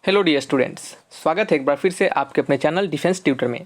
Hello dear students, स्वागत है एक बार फिर से आपके अपने चैनल डिफेंस ट्यूटर में।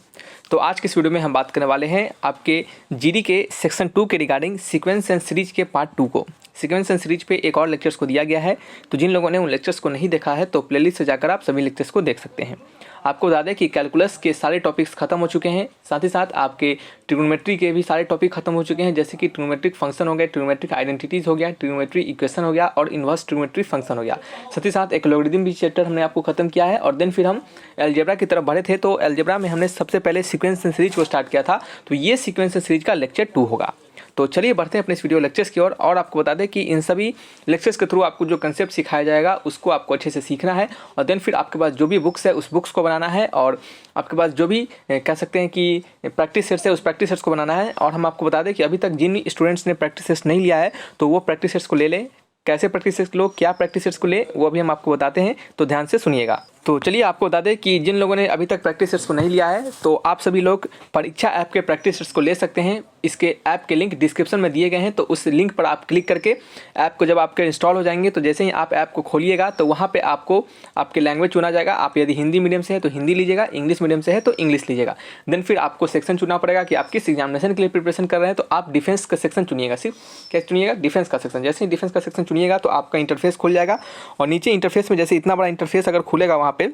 तो आज की इस वीडियो में हम बात करने वाले हैं आपके जीडी के सेक्शन 2 के रिगार्डिंग सीक्वेंस एंड सीरीज के पार्ट 2 को। सीक्वेंस एंड सीरीज पे एक और लेक्चर्स को दिया गया है, तो जिन लोगों ने उन लेक्चर्स को नहीं देखा है तो प्लेलिस्ट से जाकर आप सभी लेक्चर्स को देख सकते हैं। आपको बता दें कि कैलकुलस के सारे टॉपिक्स खत्म हो चुके हैं, साथ ही साथ आपके ट्रिग्नोमेट्री के भी सारे टॉपिक खत्म हो चुके हैं, जैसे कि ट्रिग्नोमेट्रिक फंक्शन हो गया, ट्रिग्नोमेट्रिक आइडेंटिटीज़ हो गया, ट्रिग्नोमेट्री इक्वेशन हो गया और इन्वर्स ट्रिग्नोमेट्री फंक्शन हो गया। साथ ही साथ एक लॉगरिथम भी चैप्टर हमने आपको खत्म किया है और देन फिर हम अलजेब्रा की तरफ बढ़े थे। तो अलजेब्रा में हमने सबसे पहले सीक्वेंस एंड सीरीज को स्टार्ट किया था, तो ये सीक्वेंस एंड सीरीज का लेक्चर 2 होगा। तो चलिए बढ़ते हैं अपने इस वीडियो लेक्चर्स की ओर और आपको बता दें कि इन सभी लेक्चर्स के थ्रू आपको जो कंसेप्ट सिखाया जाएगा उसको आपको अच्छे से सीखना है और देन फिर आपके पास जो भी बुक्स है उस बुक्स को बनाना है और आपके पास जो भी कह सकते हैं कि प्रैक्टिस सेट्स है उस प्रैक्टिस सेट्स को बनाना है। और हम आपको बता दें कि अभी तक जिन स्टूडेंट्स ने प्रैक्टिस सेट्स नहीं लिया है तो वो प्रैक्टिस सेट्स को ले लें। कैसे प्रैक्टिस सेट्स लो, क्या प्रैक्टिस सेट्स को ले, वो भी हम आपको बताते हैं, तो ध्यान से सुनिएगा। तो चलिए आपको बता दें कि जिन लोगों ने अभी तक प्रैक्टिस सेट्स को नहीं लिया है तो आप सभी लोग परीक्षा ऐप के प्रैक्टिस सेट्स को ले सकते हैं। इसके ऐप के लिंक डिस्क्रिप्शन में दिए गए हैं, तो उस लिंक पर आप क्लिक करके ऐप को जब आपके इंस्टॉल हो जाएंगे तो जैसे ही आप ऐप को खोलिएगा तो वहाँ पे आपको आपके लैंग्वेज चुना जाएगा। आप यदि हिंदी मीडियम से है तो हिंदी लीजिएगा, इंग्लिश मीडियम से है तो इंग्लिश लीजिएगा। देन फिर आपको सेक्शन चुनना पड़ेगा कि आप किस एग्जामिनेशन के लिए प्रिपरेशन कर रहे हैं, तो आप डिफेंस का सेक्शन चुनिएगा। सिर्फ क्या चुनिएगा? डिफेंस का सेक्शन। जैसे ही डिफेंस का सेक्शन चुनिएगा तो आपका इंटरफेस खुल जाएगा और नीचे इंटरफेस में जैसे इतना बड़ा इंटरफेस अगर खुलेगा वहाँ पे,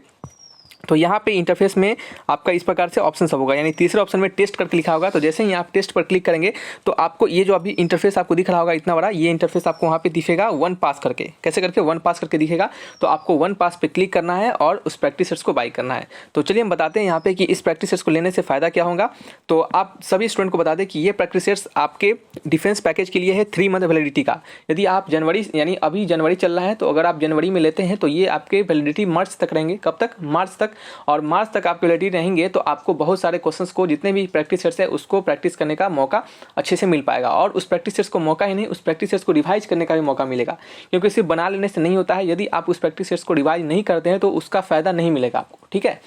तो यहाँ पे इंटरफेस में आपका इस प्रकार से ऑप्शन सब होगा, यानी तीसरे ऑप्शन में टेस्ट करके लिखा होगा। तो जैसे ही आप टेस्ट पर क्लिक करेंगे तो आपको ये जो अभी इंटरफेस आपको दिख रहा होगा इतना बड़ा, ये इंटरफेस आपको वहाँ पे दिखेगा 1 पास करके। कैसे करके? 1 पास करके दिखेगा। तो आपको 1 पास पे क्लिक करना है और उस प्रैक्टिस सेट्स को बाई करना है। तो चलिए हम बताते हैं यहाँ पे कि इस प्रैक्टिस सेट्स को लेने से फ़ायदा क्या होगा। तो आप सभी स्टूडेंट को बता दें कि ये प्रैक्टिस सेट्स आपके डिफेंस पैकेज के लिए है 3 मंथ वैलिडिटी का। यदि आप जनवरी, यानी अभी जनवरी चल रहा है, तो अगर आप जनवरी में लेते हैं तो ये आपके वैलिडिटी मार्च तक रहेंगे। कब तक? मार्च तक। और मार्च तक आप वैलिडिटी रहेंगे तो आपको बहुत सारे क्वेश्चंस को, जितने भी प्रैक्टिस सेट्स है उसको प्रैक्टिस करने का मौका अच्छे से मिल पाएगा। और उस प्रैक्टिस सेट्स को मौका ही नहीं, उस प्रैक्टिस सेट्स को रिवाइज करने का भी मौका मिलेगा, क्योंकि सिर्फ बना लेने से नहीं होता है। यदि आप उस प्रैक्टिस सेट्स को रिवाइज नहीं करते हैं तो उसका फ़ायदा नहीं मिलेगा आपको, ठीक है।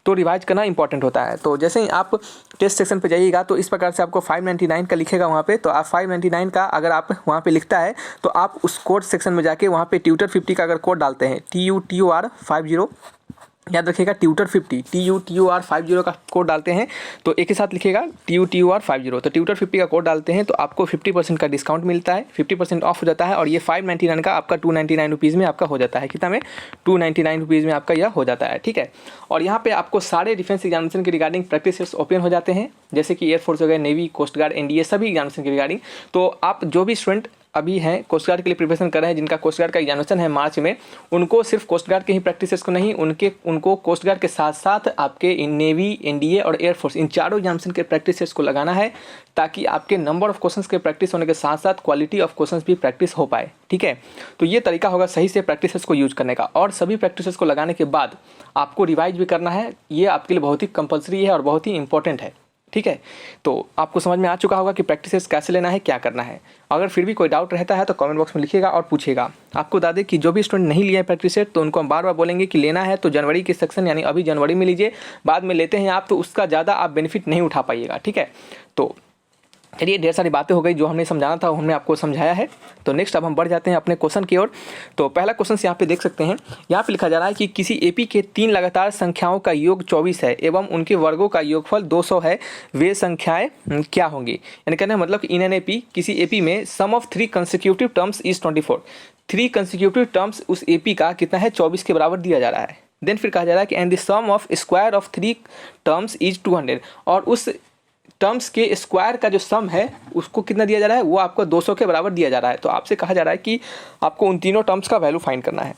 तो रिवाइज करना इंपॉर्टेंट होता है। तो जैसे ही आप टेस्ट सेक्शन पे जाइएगा तो इस प्रकार से आपको 599 का लिखेगा वहाँ पे, तो आप 599 का अगर आप वहाँ पे लिखता है तो आप उस कोड सेक्शन में जाके वहाँ पे ट्यूटर 50 का अगर कोड डालते हैं, TUTUR50, याद रखिएगा ट्यूटर 50, TUTUR50 का कोड डालते हैं तो एक ही साथ लिखिएगा TUTUR50। तो ट्यूटर 50 का कोड डालते हैं तो आपको 50% का डिस्काउंट मिलता है, 50% ऑफ हो जाता है और ये 599 का आपका 299 रुपीज़ में आपका हो जाता है। कितना में? 299 रुपीज़ में आपका यह हो जाता है, ठीक है। और यहाँ पे आपको सारे डिफेंस एग्जामिनेशन के रिगार्डिंग प्रैक्टिस सेट्स ओपन हो जाते हैं, जैसे कि एयरफोर्स हो गया, नेवी, कोस्ट गार्ड, NDA, सभी एग्जामिनेशन के रिगार्डिंग। तो आप जो भी स्टूडेंट अभी हैं कोस्ट गार्ड के लिए प्रिपरेशन कर रहे हैं, जिनका कोस्ट गार्ड का एग्जामिनेशन है मार्च में, उनको सिर्फ कोस्ट गार्ड के ही प्रैक्टिसेस को नहीं, उनको कोस्ट गार्ड के साथ साथ आपके नेवी, NDA और एयरफोर्स, इन चारों एग्जामिनेशन के प्रैक्टिसेस को लगाना है, ताकि आपके नंबर ऑफ क्वेश्चंस के प्रैक्टिस होने के साथ साथ क्वालिटी ऑफ क्वेश्चंस भी प्रैक्टिस हो पाए, ठीक है। तो ये तरीका होगा सही से प्रैक्टिसेस को यूज करने का। और सभी प्रैक्टिसेस को लगाने के बाद आपको रिवाइज भी करना है, ये आपके लिए बहुत ही कंपलसरी है और बहुत ही इंपॉर्टेंट है, ठीक है। तो आपको समझ में आ चुका होगा कि प्रैक्टिसेस कैसे लेना है, क्या करना है। अगर फिर भी कोई डाउट रहता है तो कमेंट बॉक्स में लिखिएगा और पूछिएगा। आपको बता दें कि जो भी स्टूडेंट नहीं लिया है प्रैक्टिस सेट तो उनको हम बार बार बोलेंगे कि लेना है तो जनवरी के सेक्शन, यानी अभी जनवरी में लीजिए। बाद में लेते हैं आप तो उसका ज़्यादा आप बेनिफिट नहीं उठा पाइएगा, ठीक है। तो चलिए, ढेर सारी बातें हो गई, जो हमने समझाना था वो हमने आपको समझाया है। तो नेक्स्ट अब हम बढ़ जाते हैं अपने क्वेश्चन की ओर। तो पहला क्वेश्चन यहाँ पे देख सकते हैं, यहाँ पे लिखा जा रहा है कि किसी एपी के 3 लगातार संख्याओं का योग 24 है एवं उनके वर्गों का योगफल 200 है, वे संख्याएं क्या होंगी। यानी कहने का मतलब इन एन एपी, किसी एपी में sum of 3 consecutive terms is 24। 3 consecutive terms उस एपी का कितना है? 24 के बराबर दिया जा रहा है। देन फिर कहा जा रहा है कि and the sum of square of 3 terms is 200, और उस टर्म्स के स्क्वायर का जो सम है उसको कितना दिया जा रहा है? वो आपको 200 के बराबर दिया जा रहा है। तो आपसे कहा जा रहा है कि आपको उन तीनों टर्म्स का वैल्यू फाइंड करना है।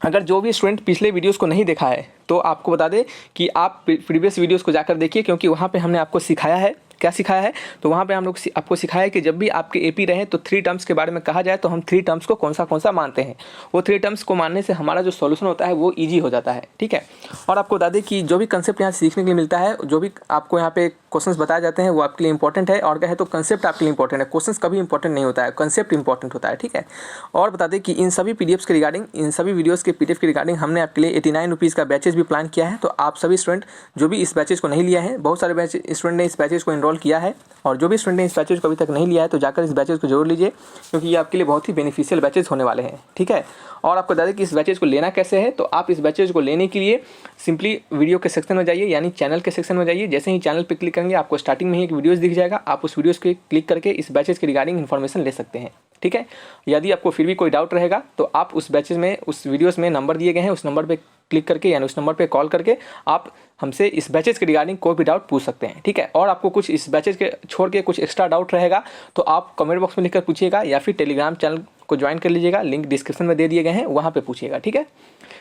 अगर जो भी स्टूडेंट पिछले वीडियोस को नहीं देखा है तो आपको बता दें कि आप प्रीवियस वीडियोस को जाकर देखिए, क्योंकि वहाँ पे हमने आपको सिखाया है। क्या सिखाया है? तो वहाँ पे हम लोग आपको सिखाया है कि जब भी आपके एपी रहे तो 3 टर्म्स के बारे में कहा जाए तो हम 3 टर्म्स को कौन सा मानते हैं। वो 3 टर्म्स को मानने से हमारा जो सॉल्यूशन होता है वो ईजी हो जाता है, ठीक है। और आपको बता दें कि जो भी कंसेप्ट यहाँ सीखने के लिए मिलता है, जो भी आपको यहाँ पे क्वेश्चंस बताए जाते हैं वो आपके लिए इंपॉर्टेंट है। और कहे तो कंसेप्ट आपके लिए इंपॉर्टेंट है, क्वेश्चंस कभी इंपॉर्टेंट नहीं होता है, कंसेप्ट इंपॉर्टेंट होता है, ठीक है। और बता दें कि इन सभी पीडीएफ्स के रिगार्डिंग, इन सभी वीडियोज़ के PDF के रिगार्डिंग हमने आपके लिए 89 रुपीज़ का बैचेज भी प्लान किया है। तो आप सभी स्टूडेंट जो भी इस बैचेज को नहीं लिया है, बहुत सारे स्टूडेंट ने इस बैचेज को इनरोल किया है, और जो भी स्टूडेंट ने इस बैचेज को अभी तक नहीं लिया है तो जाकर इस बैचेज को जरूर लीजिए, क्योंकि ये आपके लिए बहुत ही बेनिफिशियल बैचेज होने वाले हैं, ठीक है। और आपको बता दें कि इस बैचेज को लेना कैसे है। तो आप इस बैचेज को लेने के लिए सिंपली वीडियो के सेक्शन में जाइए, यानी चैनल के सेक्शन में जाइए। जैसे ही चैनल पे क्लिक करेंगे आपको स्टार्टिंग में ही एक वीडियोस दिख जाएगा, आप उस वीडियोस को क्लिक करके इस बैचेज के रिगार्डिंग इन्फॉर्मेशन ले सकते हैं। ठीक है, यदि आपको फिर भी कोई डाउट रहेगा तो आप उस बैचेज में, उस वीडियोस में नंबर दिए गए हैं, उस नंबर पे क्लिक करके यानी उस नंबर पे कॉल करके आप हमसे इस बैचेज के रिगार्डिंग कोई भी डाउट पूछ सकते हैं। ठीक है, और आपको कुछ इस बैचेज के छोड़ के कुछ एक्स्ट्रा डाउट रहेगा तो आप कमेंट बॉक्स में लिखकर पूछिएगा, या फिर टेलीग्राम चैनल को ज्वाइन कर लीजिएगा, लिंक डिस्क्रिप्शन में दे दिए गए हैं, वहाँ पे पूछिएगा। ठीक है,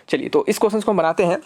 चलिए तो इस क्वेश्चन को हम बनाते हैं।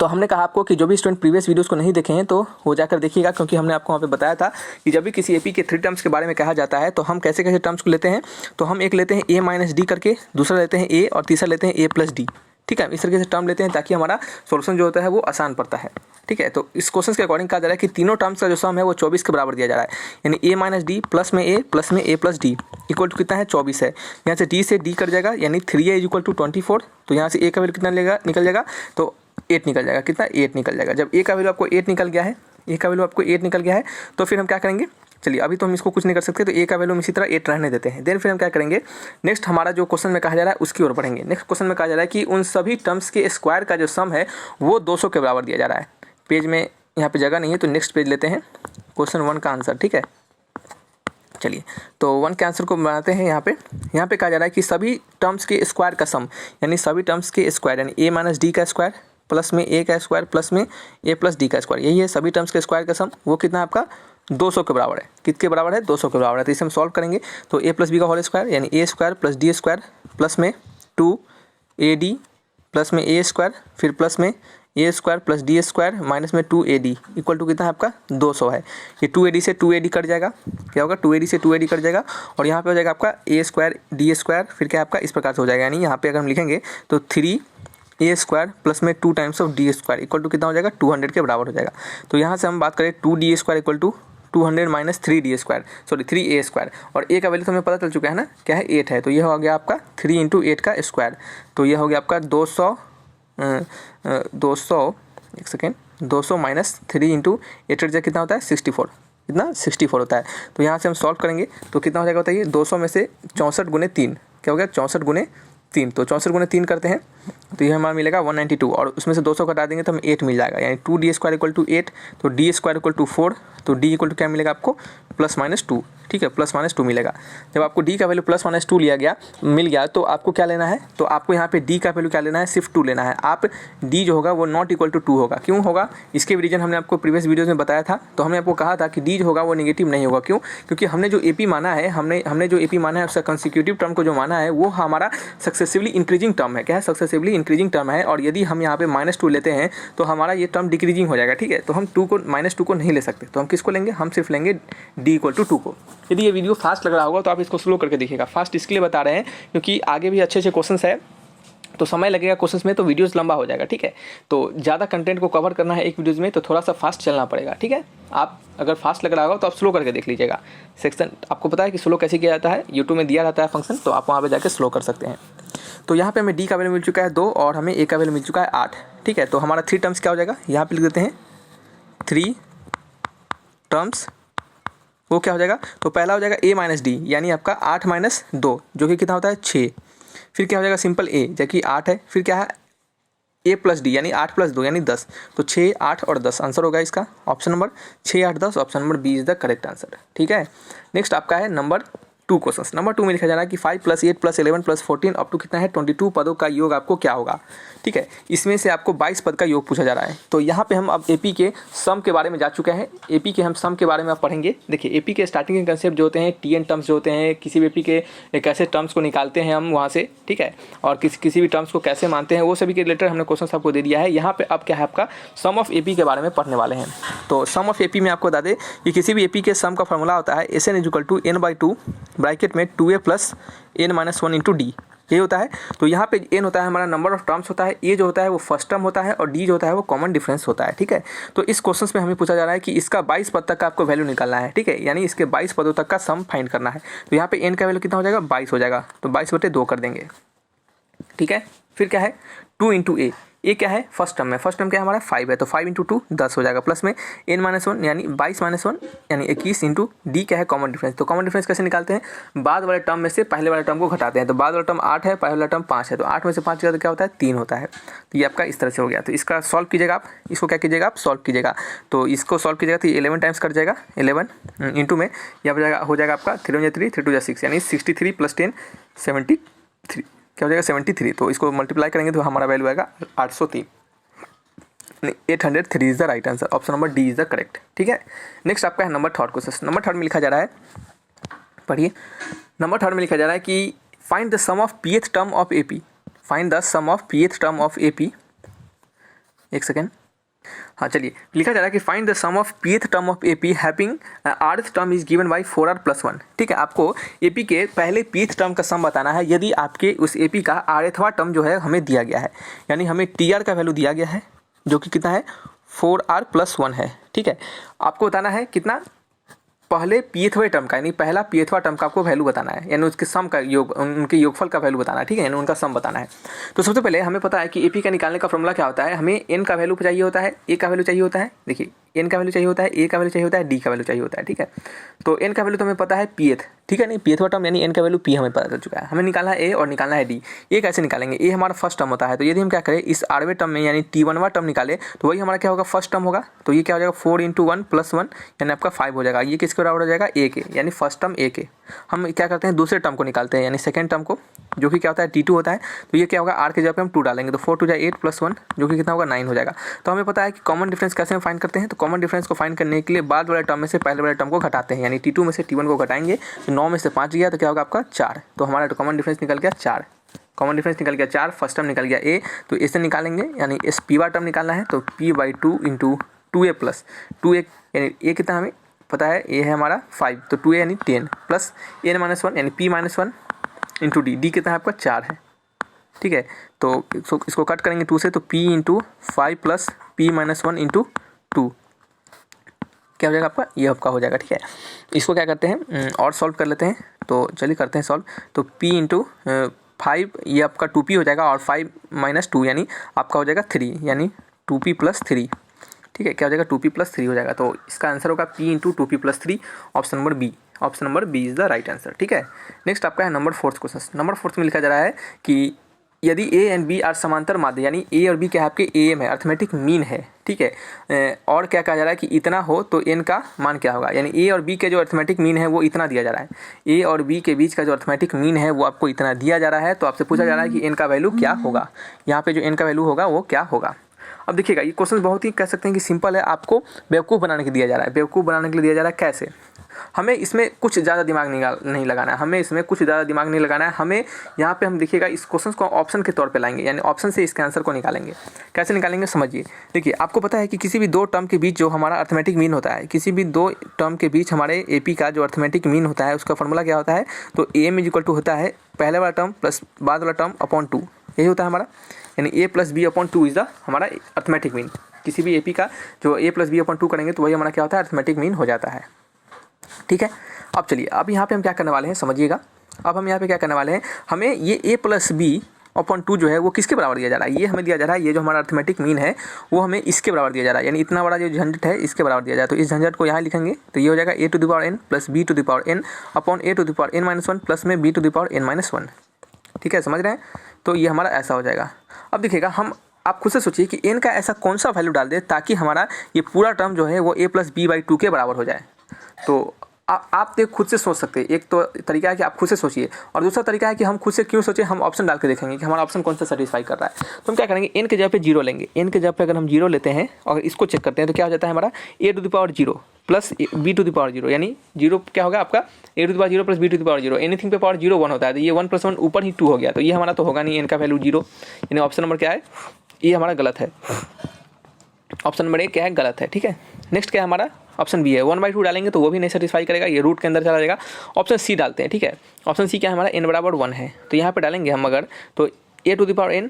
तो हमने कहा आपको कि जो भी स्टूडेंट प्रीवियस वीडियोस को नहीं देखे हैं तो वो जाकर देखिएगा, क्योंकि हमने आपको वहाँ पे बताया था कि जब भी किसी एपी के 3 टर्म्स के बारे में कहा जाता है तो हम कैसे कैसे टर्म्स को लेते हैं। तो हम एक लेते हैं a माइनस डी करके, दूसरा लेते हैं a और तीसरा लेते हैं a प्लस डी। ठीक है, इस तरीके से टर्म लेते हैं ताकि हमारा सोल्यूशन जो होता है वो आसान पड़ता है। ठीक है, तो इस क्वेश्चन के अकॉर्डिंग कहा जा रहा है कि तीनों टर्म्स का जो सम है वो 24 के बराबर दिया जा रहा है, यानी a माइनस डी प्लस में a plus D equal to कितना है 24 है। यहाँ से d से d कट जाएगा, यानी 3a इक्वल टू 24। तो यहाँ से a का वैल्यू कितना निकल जाएगा, तो 8 निकल जाएगा। कितना 8 निकल जाएगा। जब a का वैल्यू आपको 8 निकल गया है, a का वैल्यू आपको 8 निकल गया है, तो फिर हम क्या करेंगे, चलिए अभी तो हम इसको कुछ नहीं कर सकते, तो a का वैल्यू हम इसी तरह 8 रहने देते हैं। देन फिर हम क्या करेंगे, नेक्स्ट हमारा जो क्वेश्चन में कहा जा रहा है उसकी ओर बढ़ेंगे। नेक्स्ट क्वेश्चन में कहा जा रहा है कि उन सभी टर्म्स के स्क्वायर का जो सम है वो 200 के बराबर दिया जा रहा है। पेज में यहाँ पे जगह नहीं है तो नेक्स्ट पेज लेते हैं क्वेश्चन 1 का आंसर। ठीक है, चलिए तो 1 के आंसर को बनाते हैं। यहाँ पे कहा जा रहा है कि सभी टर्म्स के स्क्वायर का सम, यानी सभी टर्म्स के स्क्वायर, यानी a माइनस डी का स्क्वायर प्लस में a का स्क्वायर प्लस में a प्लस डी का स्क्वायर, यही है सभी टर्म्स के स्क्वायर का सम। वो कितना आपका 200 के बराबर है। कितने बराबर है, 200 के बराबर है। तो इसे हम सॉल्व करेंगे तो a प्लस बी का होल स्क्वायर यानी a square plus D square plus में 2ad प्लस में a स्क्वायर फिर प्लस में a square plus D square minus में 2ad इक्वल टू कितना है आपका 200 है। ये 2ad से 2ad कट जाएगा, क्या होगा 2ad से 2ad कट जाएगा और यहाँ पे हो जाएगा आपका a स्क्वायर डी स्क्वायर, फिर क्या आपका इस प्रकार से हो जाएगा। यानी यहाँ पे अगर हम लिखेंगे तो 3a स्क्वायर प्लस में 2 times of D square equal to कितना हो जाएगा 200 के बराबर हो जाएगा। तो यहाँ से हम बात करें 2d square equal to 200 minus 3d square, sorry 3a square, और a का वैल्यू तो हमें पता चल चुका है ना, क्या है 8 है। तो ये हो गया आपका 3 इंटू 8 का स्क्वायर, तो ये हो गया आपका 200 माइनस 3 इंटू 8 कितना होता है 64, कितना 64 होता है। तो यहाँ से हम सॉल्व करेंगे तो कितना हो जाएगा बताइए, 200 में से 64 गुने 3, क्या हो गया 64 गुने 3, तो 64 गुने 3 करते हैं तो ये हमारा मिलेगा 192 और उसमें से 200 घटा देंगे तो हमें 8 मिल जाएगा, यानी 2d स्क्वायर इक्वल टू 8, तो d स्क्वायर इक्वल टू 4, तो d इक्वल टू क्या मिलेगा आपको प्लस माइनस 2। ठीक है, प्लस माइनस 2 मिलेगा। जब आपको d का वैल्यू प्लस माइनस 2 मिल गया तो आपको क्या लेना है, तो आपको यहाँ पे d का वैल्यू क्या लेना है, सिर्फ 2 लेना है। आप d जो होगा वो नॉट इक्वल टू 2 होगा। क्यों होगा, इसके भी रीजन हमने आपको प्रीवियस वीडियोज़ में बताया था। तो हमने आपको कहा था कि d जो होगा वो नेगेटिव नहीं होगा। क्यों, क्योंकि हमने जो AP माना है, हमने जो AP माना है उसका कंसेक्यूटिव टर्म को जो माना है वो हमारा सक्सेसिवली इंक्रीजिंग टर्म है। क्या है, सक्सेसिवली इंक्रीजिंग टर्म है, और यदि हम यहाँ पे -2 लेते हैं तो हमारा ये टर्म डिक्रीजिंग हो जाएगा। ठीक है, तो हम -2 को नहीं ले सकते, तो हम किसको लेंगे, हम सिर्फ लेंगे d इक्वल टू 2 को। यदि ये वीडियो फास्ट लग रहा होगा तो आप इसको स्लो करके देखिएगा। फास्ट इसके लिए बता रहे हैं क्योंकि आगे भी अच्छे क्वेश्चंस है तो समय लगेगा क्वेश्चंस में, तो वीडियोस लंबा हो जाएगा। ठीक है, तो ज़्यादा कंटेंट को कवर करना है एक वीडियोस में तो थोड़ा सा फास्ट चलना पड़ेगा। ठीक है, आप अगर फास्ट लग रहा होगा तो आप स्लो करके देख लीजिएगा। सेक्शन आपको पता है कि स्लो कैसे किया जाता है, यूट्यूब में दिया रहता है फंक्शन, तो आप वहाँ पर जाकर स्लो कर सकते हैं। तो यहाँ पे हमें d का वैल्यू मिल चुका है 2 और हमें a का वैल्यू मिल चुका है 8। ठीक है, तो हमारा 3 टर्म्स क्या हो जाएगा, यहाँ पे लिख देते हैं 3 टर्म्स, वो क्या हो जाएगा, तो पहला हो जाएगा a माइनस डी यानी आपका 8 माइनस 2 जो कि कितना होता है 6, फिर क्या हो जाएगा सिंपल a जबकि 8 है, फिर क्या है a प्लस डी यानी 8 प्लस 2 यानी 10, तो 6, 8 और 10 आंसर होगा इसका option number 6, 8, 10, option number B is the correct answer. ठीक है, नेक्स्ट आपका है नंबर 2 क्वेश्चन। नंबर 2 में लिखा जा रहा है कि 5 + 8 + 11 + 14 अप टू कितना है 22 पदों का योग आपको क्या होगा। ठीक है, इसमें से आपको 22 पद का योग पूछा जा रहा है। तो यहाँ पे हम अब एपी के सम के बारे में जा चुके हैं। एपी के हम सम के बारे में अब पढ़ेंगे। देखिए एपी के स्टार्टिंग के कंसेप्ट जो होते हैं, टीएन टर्म्स जो होते हैं, किसी भी एपी के कैसे टर्म्स को निकालते हैं हम वहाँ से, ठीक है, और किसी भी टर्म्स को कैसे मानते हैं, वो सभी के रिलेटेड हमने क्वेश्चन आपको दे दिया है। यहाँ पे अब क्या है आपका सम ऑफ एपी के बारे में पढ़ने वाले हैं। तो सम ऑफ एपी में आपको बता दें कि किसी भी एपी के सम का फॉर्मूला होता है SN = n/2 ब्रैकेट में 2a + n-1 × d, ये होता है। तो यहाँ पे n होता है हमारा नंबर ऑफ टर्म्स होता है, a जो होता है वो फर्स्ट टर्म होता है और d जो होता है वो कॉमन डिफरेंस होता है। ठीक है, तो इस क्वेश्चन में हमें पूछा जा रहा है कि इसका 22 पद तक का आपको वैल्यू निकालना है। ठीक है, यानी इसके 22 पदों तक का सम फाइंड करना है। तो यहाँ पे n का वैल्यू कितना हो जाएगा 22 हो जाएगा, तो 22/2 कर देंगे। ठीक है, फिर क्या है 2 × a ए क्या है फर्स्ट टर्म में, फर्स्ट टर्म क्या है हमारा 5 है, तो 5 इंटू 2 10 हो जाएगा, प्लस में n-1 यानी 22-1 यानी 21 इंटू डी क्या है कॉमन डिफरेंस। तो कॉमन डिफरेंस कैसे निकालते हैं, बाद वाले टर्म में से पहले वाले टर्म को घटाते हैं। तो बाद वाला टर्म 8 है, पहले वाला टर्म 5 है, तो 8 में से 5 जाता क्या होता है 3 होता है। तो ये आपका इस तरह से हो गया। तो इसका सॉल्व कीजिएगा आप, इसको क्या कीजिएगा आप सॉल्व कीजिएगा। तो इसको सॉल्व कीजिएगा तो 11 टाइम्स कट जाएगा, 11 इंटू में यह हो जाएगा आपका 3 3 3 2 6 यानी 63 + 10 73 क्या हो जाएगा 73। तो इसको मल्टीप्लाई करेंगे तो हमारा वैल्यू आएगा 803, 803 is the right answer. Option number D is the correct. ठीक है, नेक्स्ट आपका है number third question. Number third में लिखा जा रहा है, पढ़िए, नंबर थर्ड में लिखा जा रहा है कि find the sum of pth term of AP, find the sum of pth term of AP. एक सेकेंड, हाँ चलिए, लिखा जा रहा है कि find the sum of pth term of AP having rth term is given by 4r + 1। ठीक है, आपको एपी के पहले pth टर्म का सम बताना है यदि आपके उस एपी का rthवां टर्म जो है हमें दिया गया है, यानी हमें tr का वैल्यू दिया गया है जो कि कितना है 4r + 1 है। ठीक है, आपको बताना है कितना पहले pthवें टर्म का, यानी पहला pthवां टर्म का आपको वैल्यू बताना है, यानी उसके सम का योग, उनके योगफल का वैल्यू बताना है। ठीक है, यानी उनका सम बताना है। तो सबसे पहले हमें पता है कि एपी का निकालने का फॉर्मूला क्या होता है, हमें n का वैल्यू चाहिए होता है, a का वैल्यू चाहिए होता है, देखिए n का वैल्यू चाहिए होता है, a का वैल्यू चाहिए होता है, d का वैल्यू चाहिए होता है। ठीक है, तो n का वैल्यू तो हमें पता है pth, ठीक है, नहीं pthवां टर्म यानी n का वैल्यू p हमें पता चल चुका है। हमें निकालना है a और निकालना है d। a कैसे निकालेंगे, a हमारा फर्स्ट टर्म होता है, तो यदि हम क्या करें इस rवें टर्म में यानी t1वां टर्म निकाले तो वही हमारा क्या होगा फर्स्ट टर्म होगा। तो ये क्या हो जाएगा 4 × 1 + 1 यानी आपका 5 हो जाएगा। ये किसके बराबर हो जाएगा a के, यानी फर्स्ट टर्म a के। हम क्या करते हैं दूसरे टर्म को निकालते हैं, यानी सेकंड टर्म को, जो कि क्या होता है t2 होता है। तो ये क्या होगा r के जगह पे हम 2 डालेंगे, तो 4 × 2 = 8 + 1 जो कि कितना होगा 9 हो जाएगा। तो हमें पता है कि कॉमन डिफरेंस कैसे हम फाइंड करते हैं, तो कॉमन डिफरेंस को फाइंड करने के लिए बाद वाले टर्म में से पहले वाले टर्म को घटाते हैं, यानी t2 में से t1 को घटाएंगे तो 9 में से 5 गया तो क्या होगा आपका 4। तो हमारा कॉमन डिफरेंस निकल गया 4, कॉमन डिफरेंस निकल गया 4, फर्स्ट टर्म निकल गया a। तो इसे निकालेंगे यानी इस p वाला टर्म निकालना है, तो p/2 × 2a + 2a यानी a कितना हमें पता है, a है हमारा 5, तो 2a यानी 10 प्लस n-1 यानी p-1 इंटू d कितना है आपका 4 है। ठीक है, तो इसको कट करेंगे 2 से, तो p × 5 + p-1 × 2 क्या हो जाएगा आपका, ये आपका हो जाएगा। ठीक है, इसको क्या करते हैं और सॉल्व कर लेते हैं, तो चलिए करते हैं सॉल्व। तो p × 5 ये आपका 2p हो जाएगा और 5 - 2 यानी आपका हो जाएगा 3 यानी 2p + 3। ठीक है, क्या हो जाएगा 2p + 3 हो जाएगा। तो इसका आंसर होगा p × 2p + 3, option number B. Option number B is the right answer. ठीक है, नेक्स्ट आपका है number fourth question. Number fourth में लिखा जा रहा है कि यदि a एंड b आर समांतर माध्य, यानी a और b क्या है आपके am है, अर्थमेटिक मीन है। ठीक है, और क्या कहा जा रहा है कि इतना हो तो n का मान क्या होगा, यानी a और b के जो अर्थमेटिक मीन है वो इतना दिया जा रहा है। a और b के बीच का जो अर्थमेटिक मीन है वो आपको इतना दिया जा रहा है। तो आपसे पूछा जा रहा है कि n का वैल्यू क्या होगा, यहाँ पे जो n का वैल्यू होगा वो क्या होगा। अब देखिएगा ये क्वेश्चन बहुत ही कह सकते हैं कि सिंपल है, आपको बेवकूफ़ बनाने के लिए दिया जा रहा है। बेवकूफ़ बनाने के लिए दिया जा रहा है कैसे, हमें इसमें कुछ ज़्यादा दिमाग नहीं लगाना है, हमें इसमें कुछ ज़्यादा दिमाग नहीं लगाना है। हमें यहाँ पे हम देखिएगा इस क्वेश्चन को ऑप्शन के तौर पे लाएंगे, यानी ऑप्शन से इसके आंसर को निकालेंगे। कैसे निकालेंगे समझिए, देखिए आपको पता है कि किसी भी दो टर्म के बीच जो हमारा अर्थमेटिक मीन होता है, किसी भी दो टर्म के बीच हमारे एपी का जो अर्थमेटिक मीन होता है उसका फॉर्मूला क्या होता है, तो am = होता है पहले वाला टर्म प्लस बाद वाला टर्म अपॉन 2, यही होता है हमारा, यानी a + b/2 इज़ द हमारा अर्थमेटिक मीन। किसी भी एपी का जो a + b/2 करेंगे तो वही हमारा क्या होता है अर्थमेटिक मीन हो जाता है। ठीक है, अब चलिए अब यहाँ पे हम क्या करने वाले हैं समझिएगा। अब हम यहाँ पे क्या करने वाले हैं, हमें ये a + b/2 जो है वो किसके बराबर दिया जा रहा है, ये हमें दिया जा रहा है, ये जो हमारा अर्थमेटिक मीन है वो हमें इसके बराबर दिया जा रहा है, यानी इतना बड़ा जो झंझट है इसके बराबर दिया जा रहा है। तो इस झंझट को यहाँ लिखेंगे तो ये हो जाएगा a⁴ + b⁴ upon a⁴ plus में b⁴ ठीक है, समझ रहे हैं। तो ये हमारा ऐसा हो जाएगा। अब देखिएगा आप खुद से सोचिए कि n का ऐसा कौन सा वैल्यू डाल दे ताकि हमारा ये पूरा टर्म जो है वो a + b/2 के बराबर हो जाए। तो आप तो खुद से सोच सकते हैं, एक तो तरीका है कि आप खुद से सोचिए, और दूसरा तरीका है कि हम खुद से क्यों सोचें, हम ऑप्शन डाल के देखेंगे कि हमारा ऑप्शन कौन सा सेटिस्फाई कर रहा है। तो हम क्या करेंगे, n के जगह पे 0 लेंगे, n के जगह पे अगर हम 0 लेते हैं और इसको चेक करते हैं तो क्या हो जाता है हमारा a⁴ प्लस b⁴, यानी 0 क्या होगा आपका a⁴ प्लस b⁴, एनीथिंग पे पावर 0 1 होता है, तो ये 1 + 1 ऊपर ही 2 हो गया, तो ये हमारा तो होगा नहीं, n का वैल्यू 0, यानी ऑप्शन नंबर क्या है, ये हमारा गलत है। ऑप्शन नंबर 1 क्या है, गलत है। ठीक है, नेक्स्ट क्या है हमारा ऑप्शन बी है, 1/2 डालेंगे तो वो भी नहीं सेटिस्फाई करेगा, ये रूट के अंदर चला जाएगा। ऑप्शन सी डालते हैं। ठीक है, ऑप्शन सी क्या है हमारा n = 1 है, तो यहाँ पे डालेंगे हम अगर तो a⁴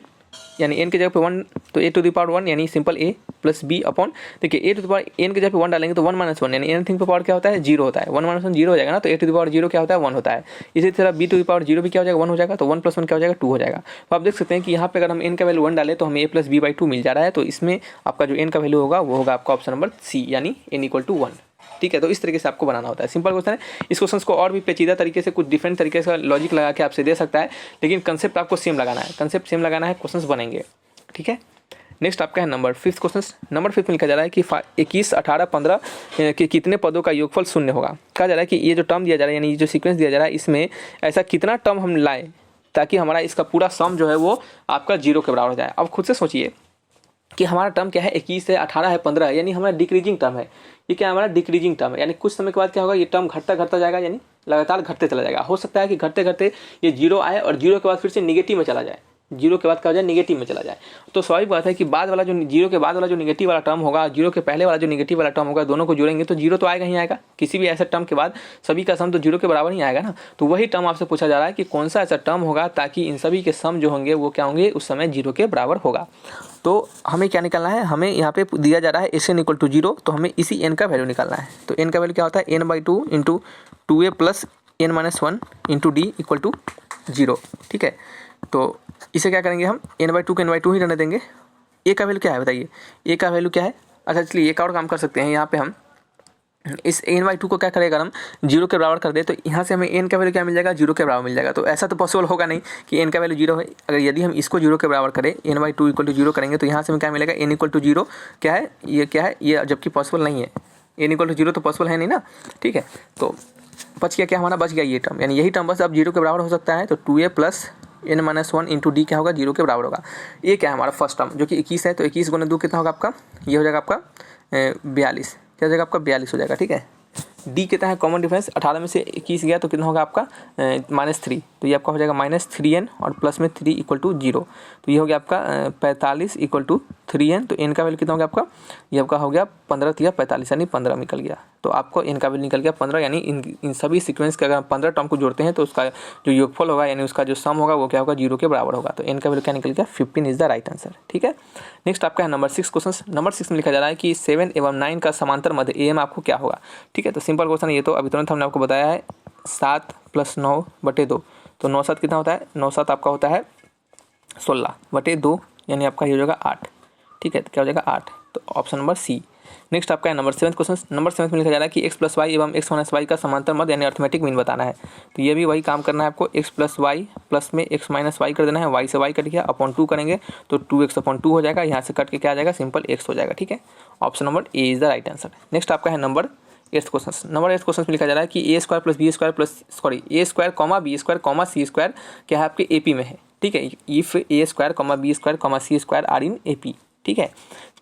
यानी n की जगह पे 1 तो a टू द पावर 1 यानी simple a plus b upon, देखिए a to the power n की जगह पे 1 डालेंगे तो 1 माइनस 1 यानी एनीथिंग पे पावर क्या होता है 0 होता है, 1 माइनस 1 0 हो जाएगा ना, तो a टू द पावर 0 क्या होता है 1 होता है। इसी तरह b टू द पावर 0 भी क्या हो जाएगा 1 हो जाएगा, तो 1 प्लस 1 क्या हो जाएगा 2 हो जाएगा। तो आप देख सकते हैं कि यहाँ पे अगर हम n का वैल्यू 1 डालें तो हमें a प्लस b बाई 2 मिल जा रहा है। तो इसमें आपका जो n का वैल्यू होगा वो होगा आपका ऑप्शन नंबर सी यानी n इक्वल टू 1। ठीक है, तो इस तरीके से आपको बनाना होता है, सिंपल क्वेश्चन है। इस क्वेश्चन को और भी पेचीदा तरीके से कुछ डिफरेंट तरीके से लॉजिक लगा के आपसे दे सकता है, लेकिन कंसेप्ट आपको सेम लगाना है, कंसेप्ट सेम लगाना है, क्वेश्चंस बनेंगे। ठीक है, नेक्स्ट आपका है नंबर 5 क्वेश्चन। नंबर 5 में लिखा जा रहा है कि 21, 18, 15 के कितने पदों का योगफल शून्य होगा। कहा जा रहा है कि ये जो टर्म दिया जा रहा है यानी ये जो सीक्वेंस दिया जा रहा है इसमें ऐसा कितना टर्म हम लाएं ताकि हमारा इसका पूरा सम जो है वो आपका 0 के बराबर हो जाए। अब खुद से सोचिए कि हमारा टर्म क्या है 21 है, 18 है, 15 है, यानी हमारा डिक्रीजिंग टर्म है। ये क्या हमारा डिक्रीजिंग टर्म है, यानी कुछ समय के बाद क्या होगा ये टर्म घटता घटता जाएगा, यानी लगातार घटते चला जाएगा। हो सकता है कि घटते घटते ये 0 आए और 0 के बाद फिर से निगेटिव में चला जाए, 0 के बाद क्या हो जाए नेगेटिव में चला जाए। तो स्वाभाविक बात है कि बाद वाला जो 0 के बाद वाला जो नेगेटिव वाला टर्म होगा, 0 के पहले वाला जो नेगेटिव वाला टर्म होगा, दोनों को जोड़ेंगे तो 0 तो आएगा ही आएगा। किसी भी ऐसे टर्म के बाद सभी का सम तो 0 के बराबर ही आएगा ना। तो वही टर्म आपसे पूछा जा रहा है कि कौन सा ऐसा टर्म होगा ताकि इन सभी के सम जो होंगे वो क्या होंगे उस समय 0 के बराबर होगा। तो हमें क्या निकालना है, हमें यहाँ पे दिया जा रहा है एन इक्वल टू 0, तो हमें इसी n का वैल्यू निकालना है। तो n का वैल्यू क्या होता है n/2 into 2a plus n-1 into d equal to 0। ठीक है, तो इसे क्या करेंगे हम n/2 को n/2 ही रहने देंगे। a का वैल्यू क्या है बताइए, a का वैल्यू क्या है। अच्छा चलिए एक और काम कर सकते हैं, यहाँ पे हम इस n/2 को क्या करेगा हम 0 के बराबर कर दे, तो यहाँ से हमें n का वैल्यू क्या मिल जाएगा 0 के बराबर मिल जाएगा। तो ऐसा तो पॉसिबल होगा नहीं कि n का वैल्यू 0 है। अगर यदि हम इसको 0 के बराबर करें n/2 इक्वल टू 0 करेंगे तो यहाँ से हमें क्या मिलेगा n इक्वल टू 0 क्या है ये जबकि पॉसिबल नहीं है, n इक्वल टू 0 तो पॉसिबल है नहीं ना। ठीक है, तो बच गया क्या हमारा, बच गया ये टर्म, यानी यही टर्म बस अब 0 के बराबर हो सकता है। तो 2a plus n-1 into D क्या होगा 0 के बराबर होगा। ये क्या है हमारा फर्स्ट टर्म जो कि 21 है, तो 21 गुना 2 कितना होगा आपका, ये हो जाएगा आपका 42, क्या हो जाएगा आपका 42 हो जाएगा। ठीक है, डी कितना है कॉमन डिफरेंस, 18 में से 21 गया तो कितना होगा आपका -3, तो ये आपका हो जाएगा -3n और प्लस में 3 इक्वल टू 0, तो ये हो गया आपका 45 इक्वल टू 3n। तो n का वैल्यू कितना हो गया आपका, ये आपका हो गया 15 या 45 यानी 15 निकल गया। तो आपको n का वैल्यू निकल गया 15, यानी इन सभी सीक्वेंस के अगर 15 टर्म को जोड़ते हैं तो उसका जो योगफल होगा यानी उसका जो सम होगा वो क्या होगा 0 के बराबर होगा। तो n का वैल्यू क्या निकल गया 15 इज द राइट आंसर। ठीक है, नेक्स्ट आपका है नंबर 6 क्वेश्चन। नंबर 6 में लिखा जा रहा है कि 7 एवं 9 का समांतर मध्य am आपको क्या होगा। ठीक है, तो सिंपल क्वेश्चन है ये, तो अभी तुरंत हमने आपको बताया है 7 + 9/2, तो 9/7 कितना होता है, 9/7 आपका होता है 16/2 यानी आपका ये हो जाएगा 8। ठीक है, तो क्या हो जाएगा 8, तो ऑप्शन नंबर सी। नेक्स्ट आपका है नंबर 7 क्वेश्चन। नंबर 7 में लिखा जा रहा है कि x + y एवं x - y का समांतर मध्य यानी अर्थमेटिक मीन बताना है। तो ये भी वही काम करना है आपको, x + y प्लस में x - y कर देना है, y से y कट गया अपॉन 2 करेंगे तो 2x/2 हो जाएगा, यहाँ से कट के क्या आ जाएगा सिंपल x हो जाएगा। ठीक है, option number A is the right answer. Next आपका है नंबर 8 क्वेश्चन। नंबर 8 क्वेश्चन में लिखा जा रहा है कि a² + b² b², c² क्या है आपके AP में है। ठीक है, if a² b² c² are in AP। ठीक है,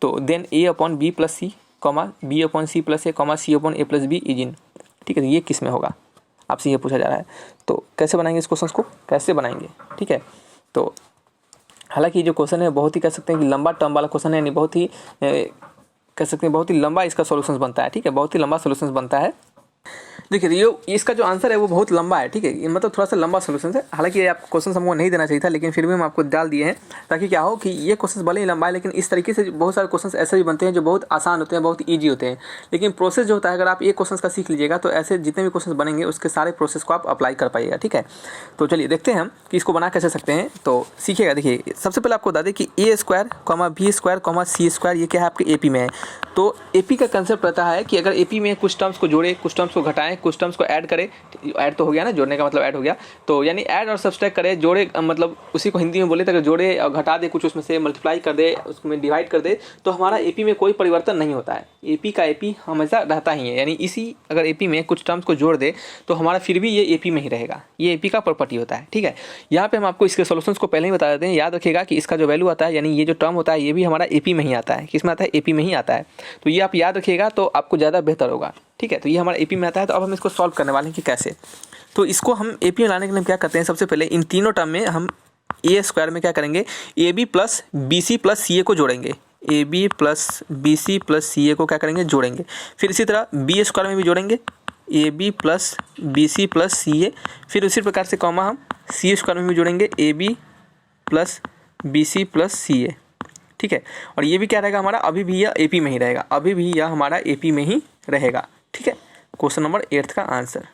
तो then a/b + c b/c + a c/a + b is in. ठीक है, तो ये किस में होगा आपसे ये पूछा जा रहा है। तो कैसे बनाएंगे इस क्वेश्चन को, कैसे बनाएंगे। ठीक है, तो हालांकि जो क्वेश्चन है बहुत ही कह सकते हैं कि लंबा टर्म वाला क्वेश्चन है, यानी बहुत ही कह सकते हैं बहुत ही लंबा इसका सॉल्यूशंस बनता है। ठीक है, बहुत ही लंबा सॉल्यूशंस बनता है। देखिए ये इसका जो आंसर है वो बहुत लंबा है। ठीक है, ये मतलब थोड़ा सा लंबा सोल्यूशन है। हालांकि ये आप क्वेश्चन हमको नहीं देना चाहिए था, लेकिन फिर भी हम आपको डाल दिए हैं ताकि क्या हो कि ये क्वेश्चन भले ही लंबा है लेकिन इस तरीके से बहुत सारे क्वेश्चन ऐसे भी बनते हैं जो बहुत आसान होते हैं, बहुत ईजी होते हैं। लेकिन प्रोसेस जो होता है अगर आप एक क्वेश्चन का सीख लीजिएगा तो ऐसे जितने भी क्वेश्चन बनेंगे उसके सारे प्रोसेस को आप अप्लाई कर पाइएगा। ठीक है, तो चलिए देखते हैं हम कि इसको बना कैसे सकते हैं। तो सीखिएगा। देखिए सबसे पहले आपको बता दें कि a² b² c² ये क्या है आपके AP में है। तो AP का कंसेप्ट रहता है कि अगर AP में कुछ टर्म्स को जोड़े, कुछ टर्म्स को घटाएं, कुछ टर्म्स को ऐड करें। ऐड तो हो गया ना, जोड़ने का मतलब ऐड हो गया, तो यानी ऐड और सब्सट्रैक्ट करे, जोड़े मतलब उसी को हिंदी में बोले तो अगर जोड़े और घटा दे, कुछ उसमें से मल्टीप्लाई कर दे, उसमें डिवाइड कर दे, तो हमारा AP में कोई परिवर्तन नहीं होता है। AP का AP हमेशा रहता ही है, यानी इसी अगर AP में कुछ टर्म्स को जोड़ दे तो हमारा फिर भी ये AP में ही रहेगा। ये AP का प्रॉपर्टी होता है। ठीक है, यहाँ पे हम आपको इसके सॉल्यूशंस को पहले ही बता देते हैं। याद रखिएगा कि इसका जो वैल्यू आता है यानी ये जो टर्म होता है ये भी हमारा AP में ही आता है। किस में आता है, AP में ही आता है। तो ये आप याद रखिएगा तो आपको ज़्यादा बेहतर होगा। ठीक है, तो ये हमारा AP में आता है। तो अब हम इसको सॉल्व करने वाले हैं कि कैसे। तो इसको हम AP में लाने के लिए क्या करते हैं, सबसे पहले इन तीनों टर्म में हम a² में क्या करेंगे, AB + BC + CA को जोड़ेंगे। AB + BC + CA को क्या करेंगे, जोड़ेंगे। फिर इसी तरह b² में भी जोड़ेंगे, AB + BC + CA। फिर उसी प्रकार से कॉमा हम c² में भी जोड़ेंगे, AB + बी सी प्लस सी ए, ठीक है। और ये भी क्या रहेगा हमारा, अभी भी यह एपी में ही रहेगा, अभी भी यह हमारा एपी में ही रहेगा, ठीक है। क्वेश्चन नंबर 8 का आंसर